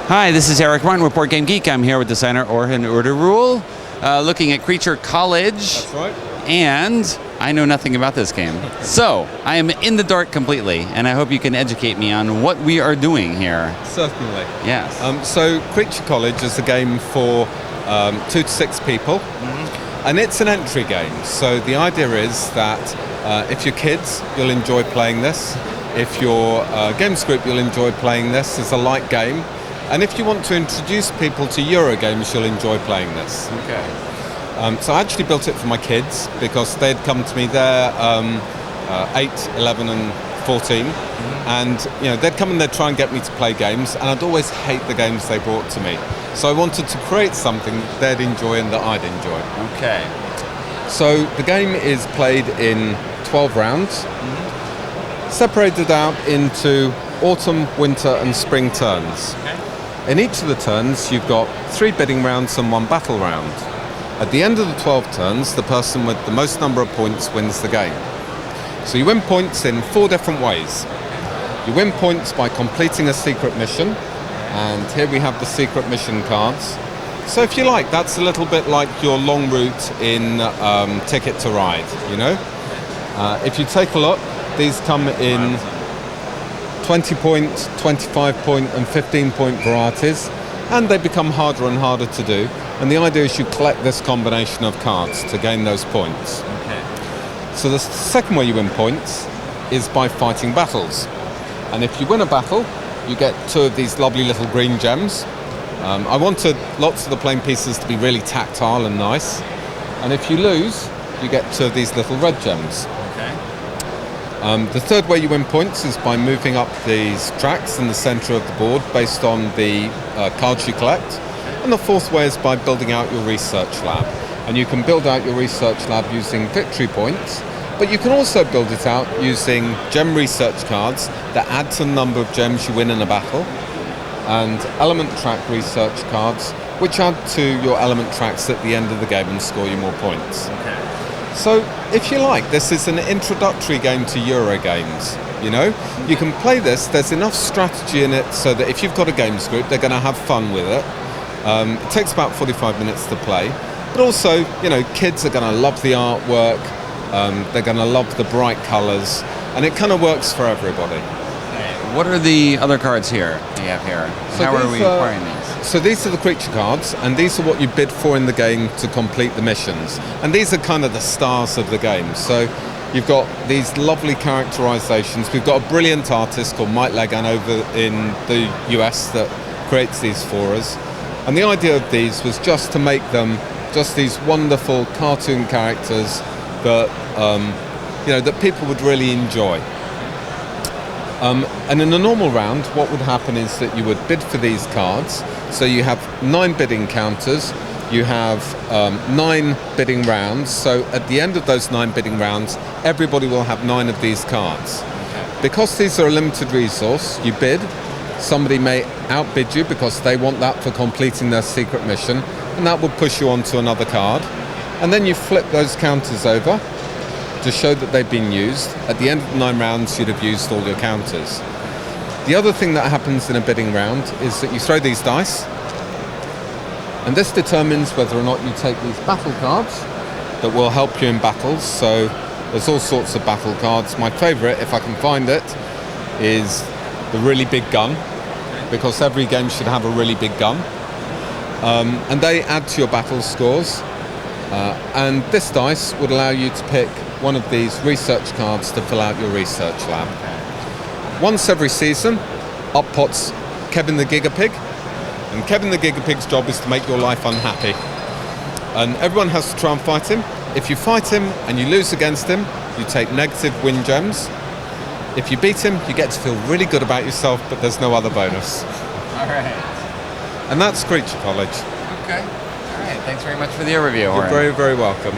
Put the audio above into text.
Hi, this is Eric Martin with Board Game Geek. I'm here with designer Orhan Ertughrul, looking at Creature College. That's right. And I know nothing about this game. So, I am in the dark completely, and I hope you can educate me on what we are doing here. Certainly. Yes. So Creature College is a game for 2 to 6 people, and it's an entry game. So the idea is that if you're kids, you'll enjoy playing this. If you're a games group, you'll enjoy playing this. It's a light game. And if you want to introduce people to Euro games, you'll enjoy playing this. Okay. So I actually built it for my kids because they'd come to me. They're 8, 11 and 14. And they'd come and they'd try and get me to play games, and I'd always hate the games they brought to me. So I wanted to create something they'd enjoy and that I'd enjoy. Okay. So the game is played in 12 rounds, separated out into autumn, winter and spring turns. Okay. In each of the turns, you've got 3 bidding rounds and 1 battle round. At the end of the 12 turns, the person with the most number of points wins the game. So you win points in 4 different ways. You win points by completing a secret mission, and here we have the secret mission cards. So if you like, that's a little bit like your long route in Ticket to Ride, If you take a look, these come in 20 point, 25 point and 15 point varieties, and they become harder and harder to do. And the idea is you collect this combination of cards to gain those points. Okay. So the second way you win points is by fighting battles. And if you win a battle, you get 2 of these lovely little green gems. I wanted lots of the playing pieces to be really tactile and nice. And if you lose, you get 2 of these little red gems. Okay. The third way you win points is by moving up these tracks in the center of the board based on the cards you collect. And the fourth way is by building out your research lab. And you can build out your research lab using victory points, but you can also build it out using gem research cards that add to the number of gems you win in a battle, and element track research cards, which add to your element tracks at the end of the game and score you more points. Okay. So, if you like, this is an introductory game to Euro games, You can play this, there's enough strategy in it so that if you've got a games group, they're going to have fun with it. It takes about 45 minutes to play, but also, kids are going to love the artwork, they're going to love the bright colours, and it kind of works for everybody. What are the other cards here you have here? So how are we acquiring these? So these are the creature cards, and these are what you bid for in the game to complete the missions. And these are kind of the stars of the game. So you've got these lovely characterizations. We've got a brilliant artist called Mike Legan over in the US that creates these for us. And the idea of these was just to make them just these wonderful cartoon characters that, that people would really enjoy. And in a normal round, what would happen is that you would bid for these cards. So you have 9 bidding counters, you have 9 bidding rounds. So at the end of those 9 bidding rounds, everybody will have 9 of these cards. Because these are a limited resource, you bid, somebody may outbid you because they want that for completing their secret mission, and that will push you on to another card. And then you flip those counters over to show that they've been used. At the end of the 9 rounds, you'd have used all your counters. The other thing that happens in a bidding round is that you throw these dice, and this determines whether or not you take these battle cards that will help you in battles. So there's all sorts of battle cards. My favorite, if I can find it, is the really big gun, because every game should have a really big gun. And they add to your battle scores. And this dice would allow you to pick one of these research cards to fill out your research lab. Once every season, up pops Kevin the Gigapig, and Kevin the Gigapig's job is to make your life unhappy. And everyone has to try and fight him. If you fight him and you lose against him, you take negative win gems. If you beat him, you get to feel really good about yourself, but there's no other bonus. All right. And that's Creature College. Okay. All right. Thanks very much for the overview. You're very, very welcome.